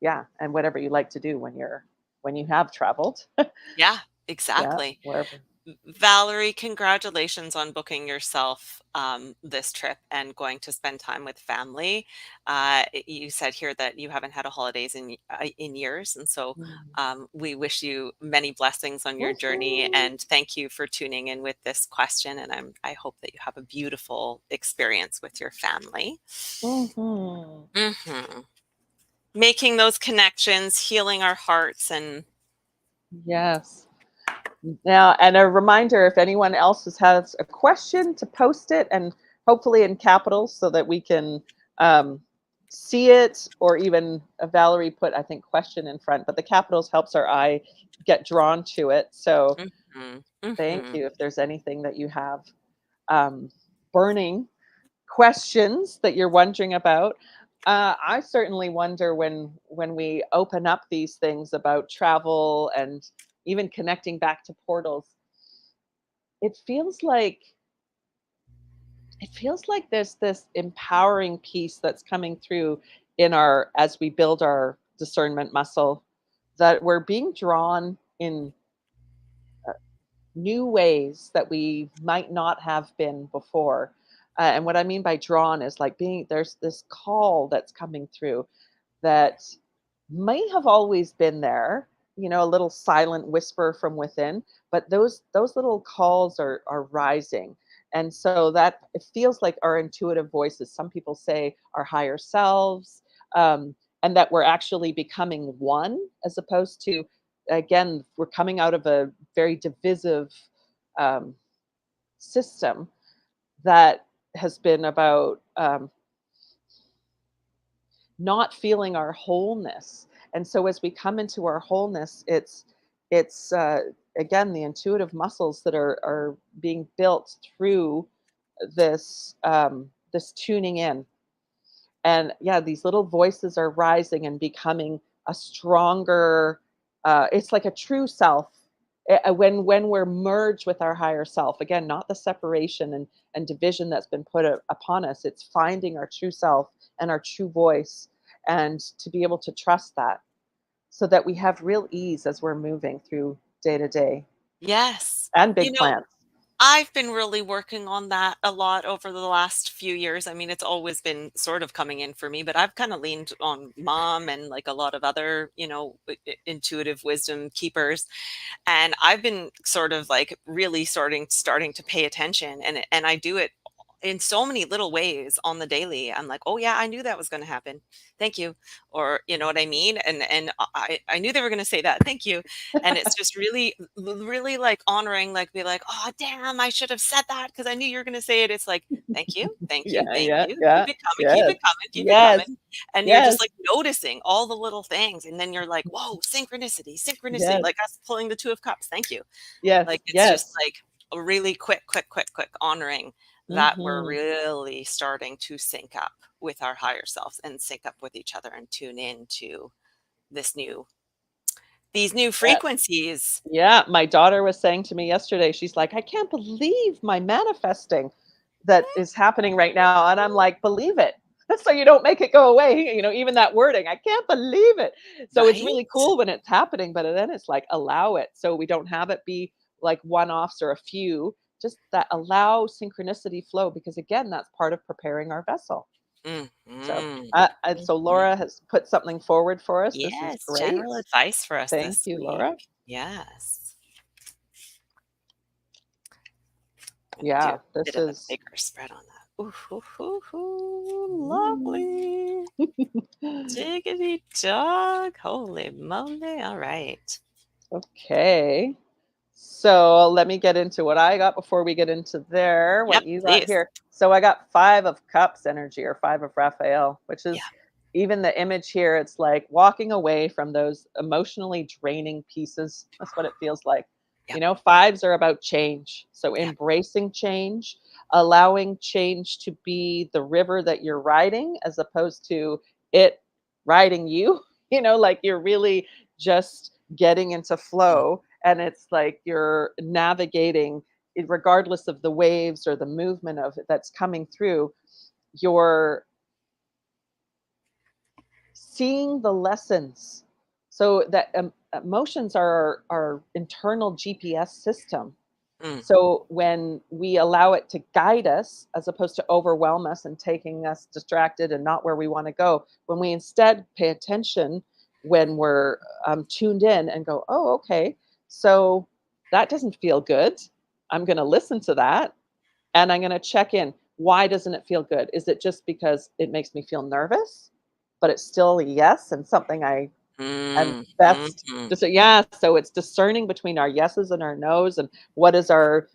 yeah, and whatever you like to do when you have traveled. Yeah, Yeah, exactly. wherever. Valerie, congratulations on booking yourself this trip and going to spend time with family. You said here that you haven't had a holidays in years, and so Mm. we wish you many blessings on your journey. Woohoo. And thank you for tuning in with this question. And I hope that you have a beautiful experience with your family. Mhm. Hmm. Making those connections, healing our hearts, and Yes. Now, and a reminder, if anyone else has a question, to post it, and hopefully in capitals so that we can um, see it, or even Valerie put, I think, question in front, but the capitals helps our eye get drawn to it. So mhm, thank mhm. you if there's anything that you have um, burning questions that you're wondering about. I certainly wonder when we open up these things about travel and even connecting back to portals. It feels like there's this empowering piece that's coming through in our as we build our discernment muscle, that we're being drawn in new ways that we might not have been before. And what I mean by drawn is like there's this call that's coming through that may have always been there, a little silent whisper from within, but those little calls are rising. And so that it feels like our intuitive voices. Some people say our higher selves, and that we're actually becoming one, as opposed to, again, we're coming out of a very divisive um, system that has been about not feeling our wholeness. And so as we come into our wholeness, it's again, the intuitive muscles that are being built through this tuning in. And yeah, these little voices are rising and becoming a stronger, it's like a true self. When we're merged with our higher self, again, not the separation and division that's been put upon us, it's finding our true self and our true voice, and to be able to trust that, so that we have real ease as we're moving through day to day Yes. and You big know, plans. I've been really working on that a lot over the last few years. I mean, it's always been sort of coming in for me, but I've kind of leaned on mom and like a lot of other, intuitive wisdom keepers. And I've been sort of like really starting to pay attention, and I do it in so many little ways on the daily. I'm like, "Oh yeah, I knew that was going to happen. Thank you." Or, you know what I mean? And I knew they were going to say that. Thank you. And it's just really like honoring, like be like, "Oh, damn, I should have said that because I knew you were going to say it." It's like, "Thank you. Thank you. Yeah, Thank yeah, you. yeah. Keep it coming. Keep Yes, it coming. Keep it yes, coming." And you're just yes, like noticing all the little things, and then you're like, "Whoa, synchronicity, synchronicity." yes, Like us pulling the two of cups. Thank you. yes, Like, it's just yes. like a really quick honoring that we're Hmm. really starting to sync up with our higher selves and sync up with each other and tune in to this new these new frequencies. Yeah, my daughter was saying to me yesterday, she's like, "I can't believe my manifesting that is happening right now." And I'm like, "Believe it." So you don't make it go away, even that wording, "I can't believe it." So it's Right? really cool when it's happening, but then it's like, allow it. So we don't have it be like one-offs or a few, just that allow synchronicity flow, because again, that's part of preparing our vessel. Mhm. So Mhm. Laura has put something forward for us. This is Yes, great. general advice for us Thank this you, week. Laura. Yes. I'm gonna do Yeah, a bit this of a is bigger spread on that. Ooh, hoo, hoo, hoo, mm. lovely. Diggity dog. Holy moly. All right. Okay. So let me get into what I got before we get into Yep, what you got please. here. So I got 5 of Cups energy, or 5 of Raphael, which Yeah. is even the image here. It's like walking away from those emotionally draining pieces. That's what it feels like. Yep. Fives are about change. So Yep. embracing change, allowing change to be the river that you're riding as opposed to it riding you, like you're really just getting into Mm. flow and it's like you're navigating regardless of the waves or the movement of it that's coming through, you're seeing the lessons. So that emotions are our internal GPS system. Mm. So when we allow it to guide us as opposed to overwhelm us and taking us distracted and not where we want to go, when we instead pay attention, when we're tuned in and go, oh, okay, so that doesn't feel good. I'm going to listen to that and I'm going to check in. Why doesn't it feel good? Is it just because it makes me feel nervous? But it's still a yes and something I'm Mm. best Mhm. just yeah, so it's discerning between our yeses and our nos and what is our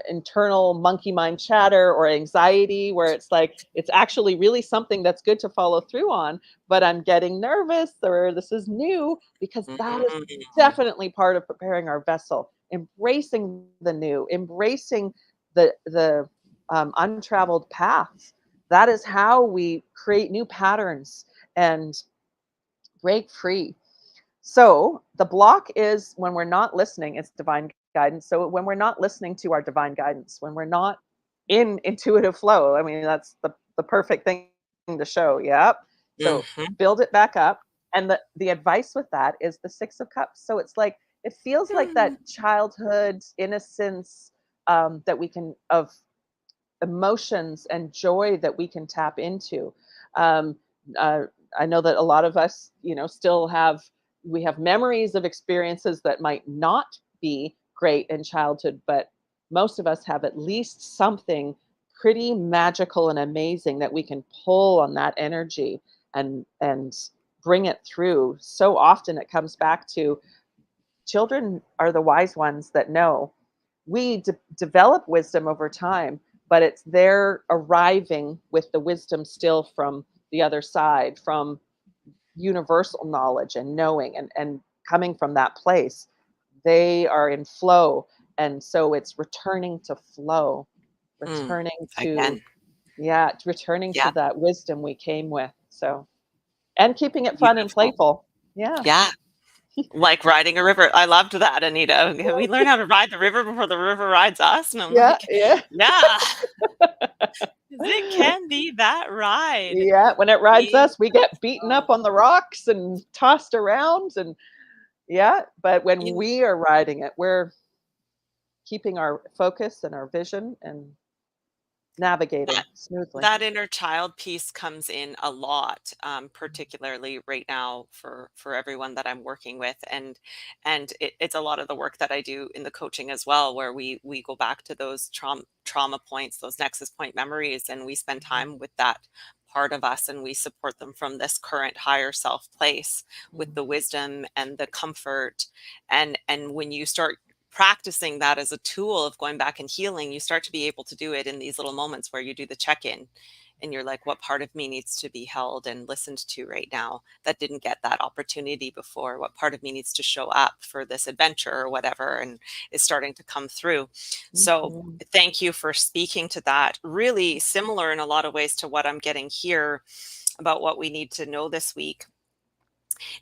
internal monkey mind chatter or anxiety where it's like it's actually really something that's good to follow through on, but I'm getting nervous or this is new because that is Mm. definitely part of preparing our vessel, embracing the new, embracing the untraveled paths. That is how we create new patterns and break free. So the block is when we're not listening, it's divine guidance. So when we're not listening to our divine guidance, when we're not in intuitive flow, I mean, that's the perfect thing to show. Yep. So Mhm. build it back up. And the advice with that is the Six of Cups. So it's like, it feels like Mm. that childhood innocence that we can, of emotions and joy that we can tap into. Um, uh, I know that a lot of us, still we have memories of experiences that might not be great in childhood, but most of us have at least something pretty magical and amazing that we can pull on that energy and bring it through. So often it comes back to children are the wise ones that know. We develop wisdom over time, but it's their arriving with the wisdom still from the other side, from universal knowledge and knowing and coming from that place. They are in flow. And so it's returning to flow, Mm. returning to, Again. yeah, it's returning to Yeah. that wisdom we came with. So, and keeping it fun and Beautiful. playful. Yeah. Yeah. Like riding a river. I loved that, Anita. Can we learn how to ride the river before the river rides us? And I'm Yeah. like, Yeah. yeah, 'cause it can be that ride. Yeah, when it rides We us, we get beaten oh, up on the rocks and tossed around and yeah, but when you we are riding it, we're keeping our focus and our vision and that navigating smoothly. that inner child piece comes in a lot, particularly right now for everyone that I'm working with, and it's a lot of the work that I do in the coaching as well, where we go back to those trauma points, those nexus point memories, and we spend Mhm, time with that part of us, and we support them from this current higher self place with mhm, the wisdom and the comfort, and when you start practicing that as a tool of going back and healing, you start to be able to do it in these little moments where you do the check in and you're like, what part of me needs to be held and listened to right now that didn't get that opportunity before? What part of me needs to show up for this adventure or whatever? And is starting to come through. So, mhm, thank you for speaking to that. Really similar in a lot of ways to what I'm getting here about what we need to know this week.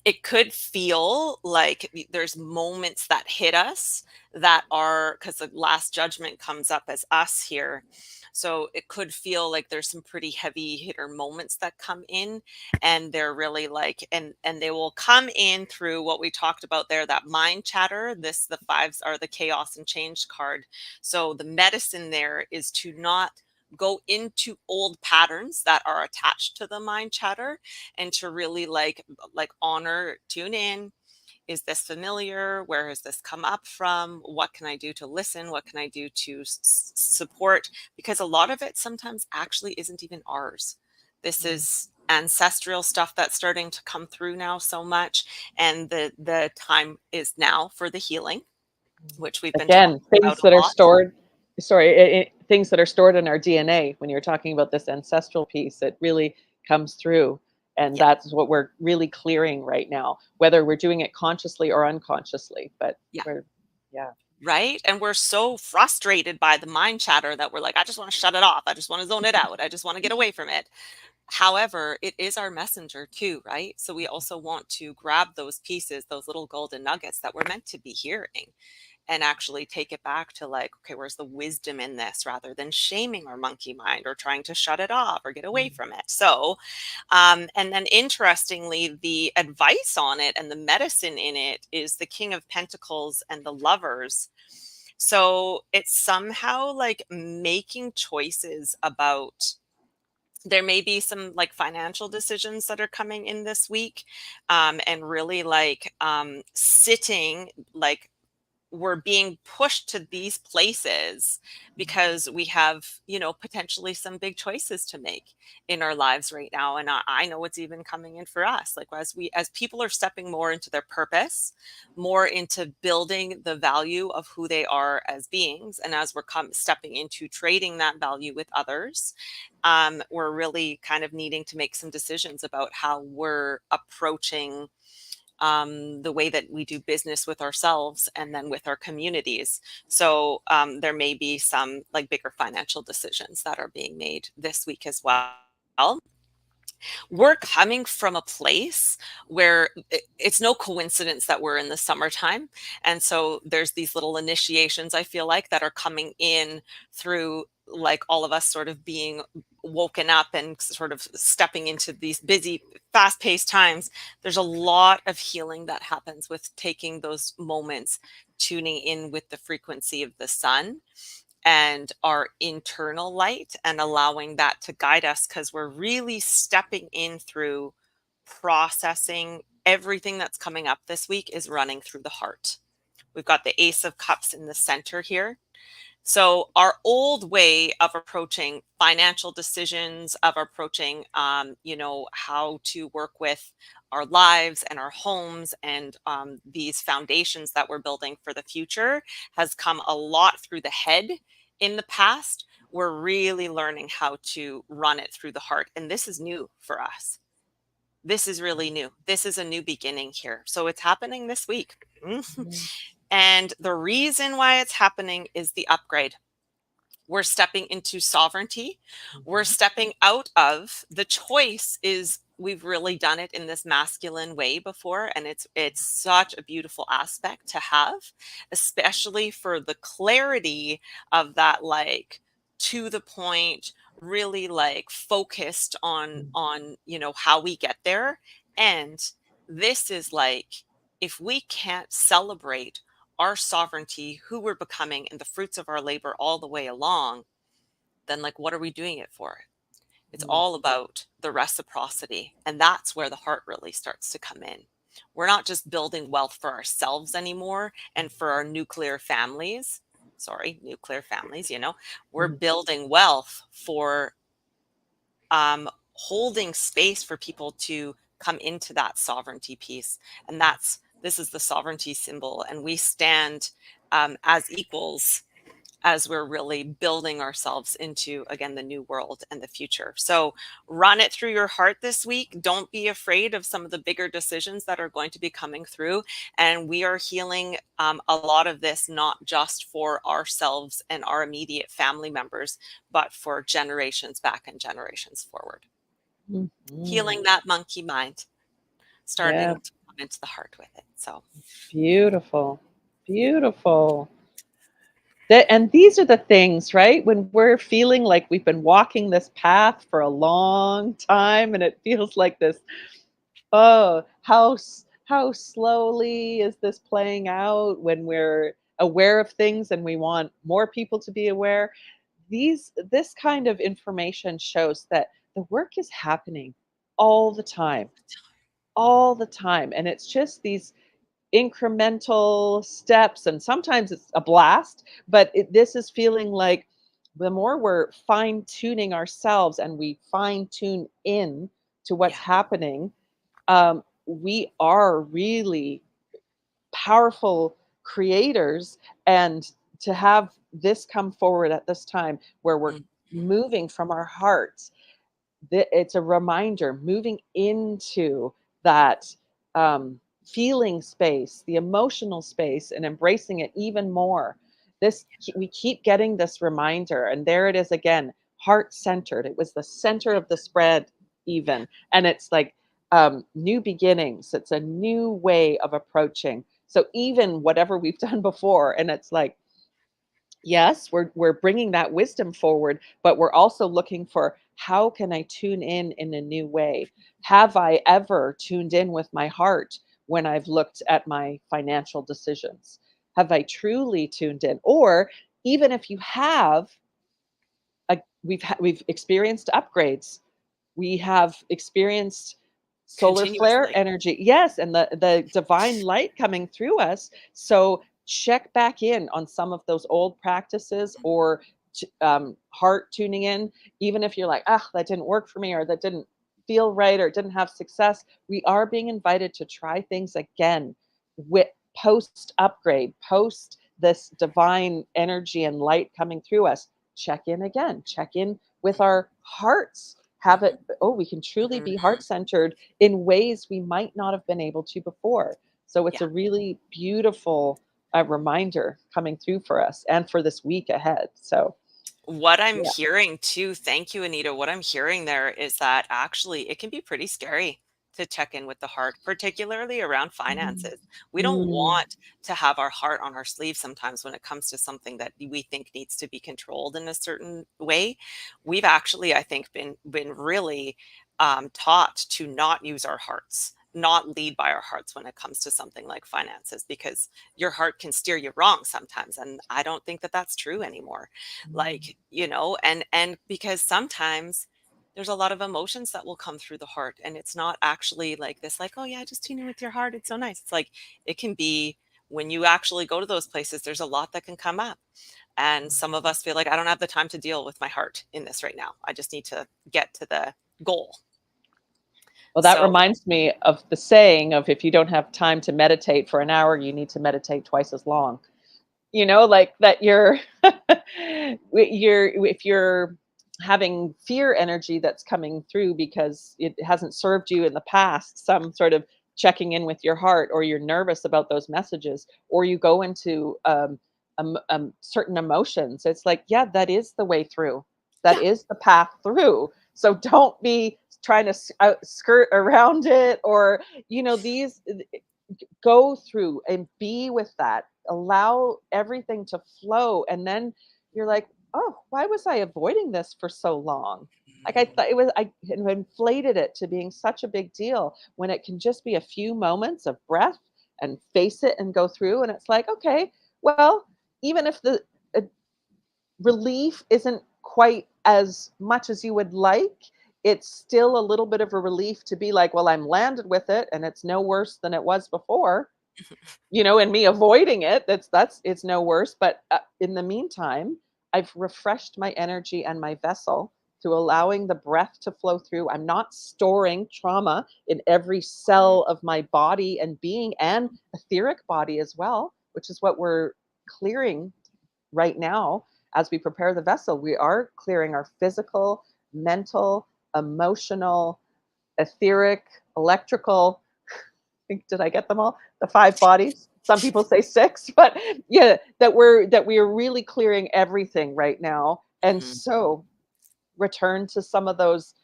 It could feel like there's moments that hit us that are because the last judgment comes up as us here. So it could feel like there's some pretty heavy hitter moments that come in, and they're really like, and they will come in through what we talked about there, that mind chatter. The fives are the chaos and change card. So the medicine there is to not go into old patterns that are attached to the mind chatter, and to really like honor, tune in. Is this familiar? Where has this come up from? What can I do to listen? What can I do to support? Because a lot of it sometimes actually isn't even ours. This mhm, is ancestral stuff that's starting to come through now so much, and the time is now for the healing, mhm. which we've been Again, talking about things that a are lot. stored sorry, things that are stored in our DNA when you're talking about this ancestral piece, it really comes through. And Yeah. that's what we're really clearing right now, whether we're doing it consciously or unconsciously. But Yeah. we're, yeah. Right? And we're so frustrated by the mind chatter that we're like, I just want to shut it off. I just want to zone it out. I just want to get away from it. However, it is our messenger too, right? So we also want to grab those pieces, those little golden nuggets that we're meant to be hearing, and actually take it back to like, okay, where's the wisdom in this, rather than shaming our monkey mind or trying to shut it off or get away from it. So and then interestingly, the advice on it and the medicine in it is the King of Pentacles and the Lovers. So it's somehow like making choices about, there may be some like financial decisions that are coming in this week, and really like sitting, like we're being pushed to these places because we have, potentially some big choices to make in our lives right now. And I know it's even coming in for us. Like as people are stepping more into their purpose, more into building the value of who they are as beings. And as we're stepping into trading that value with others, we're really kind of needing to make some decisions about how we're approaching the way that we do business with ourselves and then with our communities. So there may be some like bigger financial decisions that are being made this week as well. We're coming from a place where it's no coincidence that we're in the summertime. And so there's these little initiations, I feel like, that are coming in through like all of us sort of being woken up and sort of stepping into these busy, fast paced times. There's a lot of healing that happens with taking those moments, tuning in with the frequency of the sun and our internal light, and allowing that to guide us, because we're really stepping in through processing. Everything that's coming up this week is running through the heart. We've got the Ace of Cups in the center here. So our old way of approaching financial decisions, of approaching, how to work with our lives and our homes and these foundations that we're building for the future, has come a lot through the head in the past. We're really learning how to run it through the heart. And this is new for us. This is really new. This is a new beginning here. So it's happening this week. Mhm. And the reason why it's happening is the upgrade. We're stepping into sovereignty. We're Mhm. stepping out of the choice. Is we've really done it in this masculine way before, and it's such a beautiful aspect to have, especially for the clarity of that, like to the point, really like focused on how we get there. And this is like, if we can't celebrate our sovereignty, who we're becoming, and the fruits of our labor all the way along, then like, what are we doing it for? It's Mhm. all about the reciprocity. And that's where the heart really starts to come in. We're not just building wealth for ourselves anymore and for our nuclear families. Sorry, nuclear families, we're Mhm. building wealth for holding space for people to come into that sovereignty piece. And this is the sovereignty symbol. And we stand as equals as we're really building ourselves into, again, the new world and the future. So run it through your heart this week. Don't be afraid of some of the bigger decisions that are going to be coming through. And we are healing a lot of this, not just for ourselves and our immediate family members, but for generations back and generations forward. Mhm. Healing that monkey mind, Yeah, starting to come into the heart with it. So beautiful. Beautiful. And these are the things, right? When we're feeling like we've been walking this path for a long time and it feels like this, oh, how slowly is this playing out, when we're aware of things and we want more people to be aware. This kind of information shows that the work is happening all the time, all the time. And it's just these incremental steps, and sometimes it's a blast, but this is feeling like the more we're fine tuning ourselves and we fine tune in to what's yeah. happening, we are really powerful creators. And to have this come forward at this time where we're Mhm. moving from our hearts, it's a reminder moving into that feeling space, the emotional space, and embracing it even more. This we keep getting this reminder, and there it is again, heart centered. It was the center of the spread, Yeah. even, and it's like new beginnings. It's a new way of approaching. So even whatever we've done before, and it's like, yes, we're bringing that wisdom forward, but we're also looking for how can I tune in a new way? Have I ever tuned in with my heart when I've looked at my financial decisions? Have I truly tuned in? Or even if you have, we've experienced upgrades, we have experienced solar flare Continuously. energy. Yes, and the divine light coming through us. So check back in on some of those old practices, or heart tuning in. Even if you're like, ah, that didn't work for me, or that didn't feel right, or didn't have success, we are being invited to try things again with post upgrade, post this divine energy and light coming through us. Check in again, check in with our hearts, have Mhm, it, oh, we can truly be mhm. heart centered in ways we might not have been able to before. So it's Yeah. a really beautiful reminder coming through for us and for this week ahead. So What I'm yeah. hearing too, thank you, Anita. What I'm hearing there is that actually it can be pretty scary to check in with the heart, particularly around Mm. finances. We don't Mm. want to have our heart on our sleeve sometimes when it comes to something that we think needs to be controlled in a certain way. We've actually, I think, been really taught to not use our hearts, not lead by our hearts when it comes to something like finances, because your heart can steer you wrong sometimes. And I don't think that that's true anymore, Mm. like, and because sometimes there's a lot of emotions that will come through the heart, and it's not actually like this, like, oh yeah, just tune in with your heart, it's so nice. It's like, it can be, when you actually go to those places, there's a lot that can come up, and some of us feel like, I don't have the time to deal with my heart in this right now, I just need to get to the goal. Well, that So reminds me of the saying of, if you don't have time to meditate for an hour, you need to meditate twice as long. Like that you're if you're having fear energy that's coming through because it hasn't served you in the past, some sort of checking in with your heart, or you're nervous about those messages, or you go into certain emotions, it's like, yeah, that is the way through, that yeah. is the path through. So don't be trying to skirt around it, or these, go through and be with that. Allow everything to flow. And then you're like, oh, why was I avoiding this for so long? Like I thought it was, I had inflated it to being such a big deal when it can just be a few moments of breath and face it and go through. And it's like, okay, well, even if the uh, relief isn't quite as much as you would like, it's still a little bit of a relief to be like, well, I'm landed with it and it's no worse than it was before, and me avoiding it, that's it's no worse. But in the meantime, I've refreshed my energy and my vessel through allowing the breath to flow through. I'm not storing trauma in every cell of my body and being, and etheric body as well, which is what we're clearing right now. As we prepare the vessel, we are clearing our physical, mental, emotional, etheric, electrical, did I get them all? The five bodies. Some people say six, but yeah, that we are really clearing everything right now. And Mhm. so return to some of those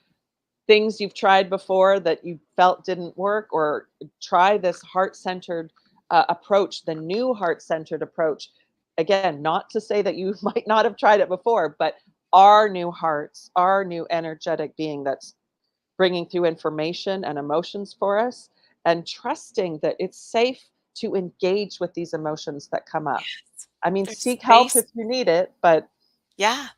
things you've tried before that you felt didn't work, or try this heart-centered approach, the new heart-centered approach. Again, not to say that you might not have tried it before, but our new hearts, our new energetic being that's bringing through information and emotions for us, and trusting that it's safe to engage with these emotions that come up. Yes. I mean, There's seek help space. if you need it, but Yeah.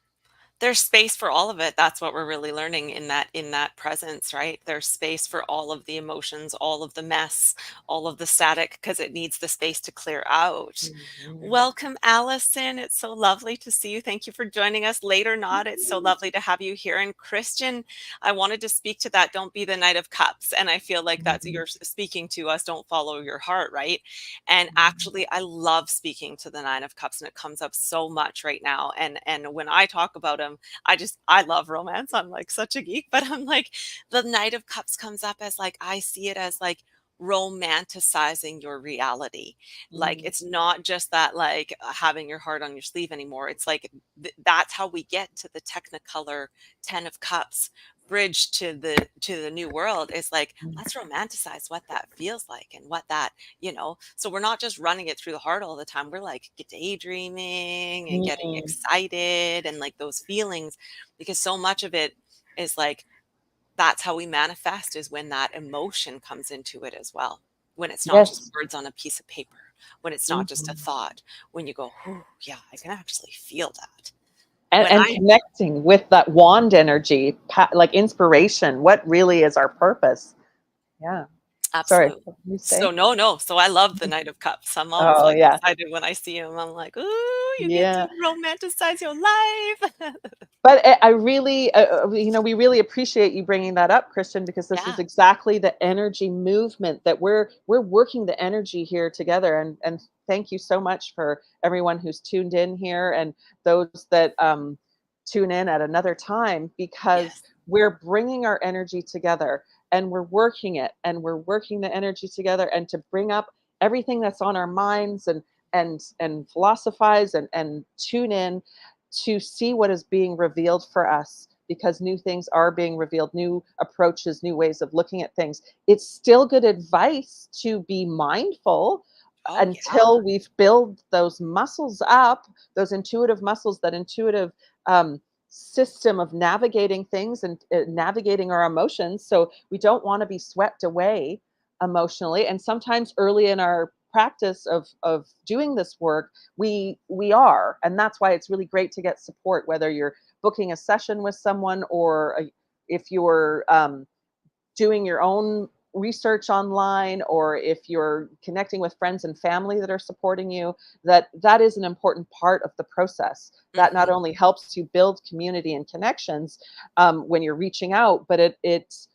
There's space for all of it. That's what we're really learning in that presence, right? There's space for all of the emotions, all of the mess, all of the static, because it needs the space to clear out. Mhm. Welcome, Allison. It's so lovely to see you. Thank you for joining us. Late or not, it's so lovely to have you here. And Christian, I wanted to speak to that. Don't be the Knight of Cups. And I feel like that's, Mhm. you're speaking to us. Don't follow your heart, right? And actually, I love speaking to the Nine of Cups, and it comes up so much right now. And when I talk about I love romance. I'm like such a geek, but I'm like, the Knight of Cups comes up as like, I see it as like romanticizing your reality. Like, Mm. it's not just that like having your heart on your sleeve anymore. It's like that's how we get to the Technicolor 10 of Cups bridge to the new world. Is like, Mm. let's romanticize what that feels like and what that, so we're not just running it through the heart all the time. We're like daydreaming and getting Mm. excited and like those feelings, because so much of it is like, that's how we manifest, is when that emotion comes into it as well. When it's not just Yes. words on a piece of paper, when it's not just a Mhm. thought, when you go, oh, yeah, I can actually feel that. And, When and I, connecting with that wand energy, like inspiration. What really is our purpose? Yeah. Sorry, absolutely. what did you So, say? no. So I love the Knight of Cups. I'm always Oh, like yeah. excited when I see him. I'm like, ooh, you get Yeah. to romanticize your life. But I really, we really appreciate you bringing that up, Christian, because this is Yeah. exactly the energy movement that we're working the energy here together. And thank you so much for everyone who's tuned in here and those that tune in at another time, because Yes. we're bringing our energy together and we're working it and we're working the energy together and to bring up everything that's on our minds and philosophize and tune in to see what is being revealed for us, because new things are being revealed, new approaches, new ways of looking at things. It's still good advice to be mindful Oh, yeah. until we've built those muscles up, those intuitive muscles, that intuitive um, system of navigating things and navigating our emotions. So we don't want to be swept away emotionally. And sometimes early in our practice of doing this work, we are, and that's why it's really great to get support, whether you're booking a session with someone or if you're doing your own research online, or if you're connecting with friends and family that are supporting you. That is an important part of the process. That not Hmm. only helps you build community and connections when you're reaching out, but it's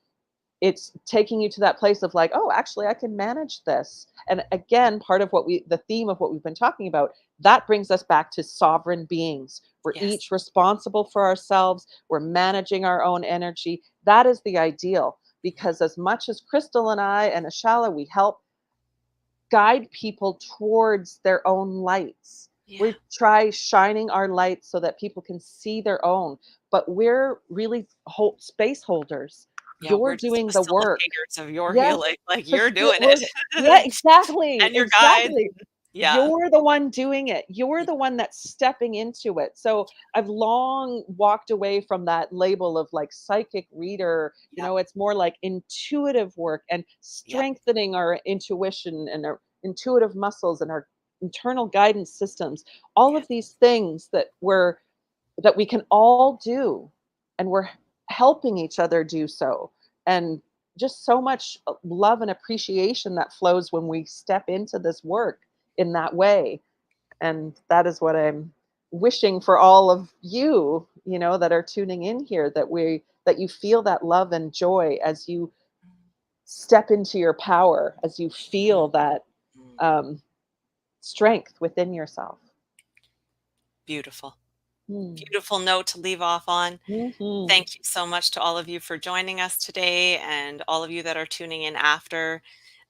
taking you to that place of like, oh, actually I can manage this. And again, part of the theme of what we've been talking about, that brings us back to sovereign beings. We're Yes. each responsible for ourselves. We're managing our own energy. That is the ideal, because as much as Kristal and I and Ashala, we help guide people towards their own lights. Yeah. We try shining our lights so that people can see their own, but we're really space holders. Yeah, we're You're just doing the work. facilitators of your Yes, healing, like, you're doing we're, yeah, it. exactly, And your guides. exactly. Yeah. You're the one doing it. You're Yeah, the one that's stepping into it. So I've long walked away from that label of like psychic reader. yep, It's more like intuitive work and yep, strengthening our intuition and our intuitive muscles and our internal guidance systems. All yeah, of these things that we can all do, and we're helping each other do so. And just so much love and appreciation that flows when we step into this work in that way. And that is what I'm wishing for all of you, that are tuning in here, that you feel that love and joy as you step into your power, as you feel that mhm. um, strength within yourself. Beautiful. Mm. Beautiful note to leave off on. Mhm. Thank you so much to all of you for joining us today, and all of you that are tuning in after.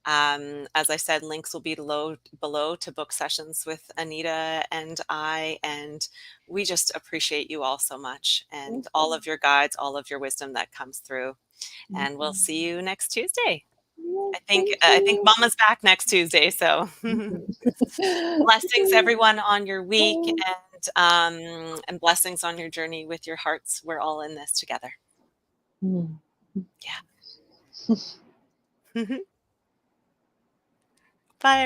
As I said, links will be below to book sessions with Anita and I, and we just appreciate you all so much, and all Mhm. of your guides, all of your wisdom that comes through. And we'll Mhm. see you next Tuesday. Yes, I thank think you. Mama's back next Tuesday, so blessings everyone on your week, and blessings on your journey with your hearts. We're all in this together. Mm. Yeah. Bye.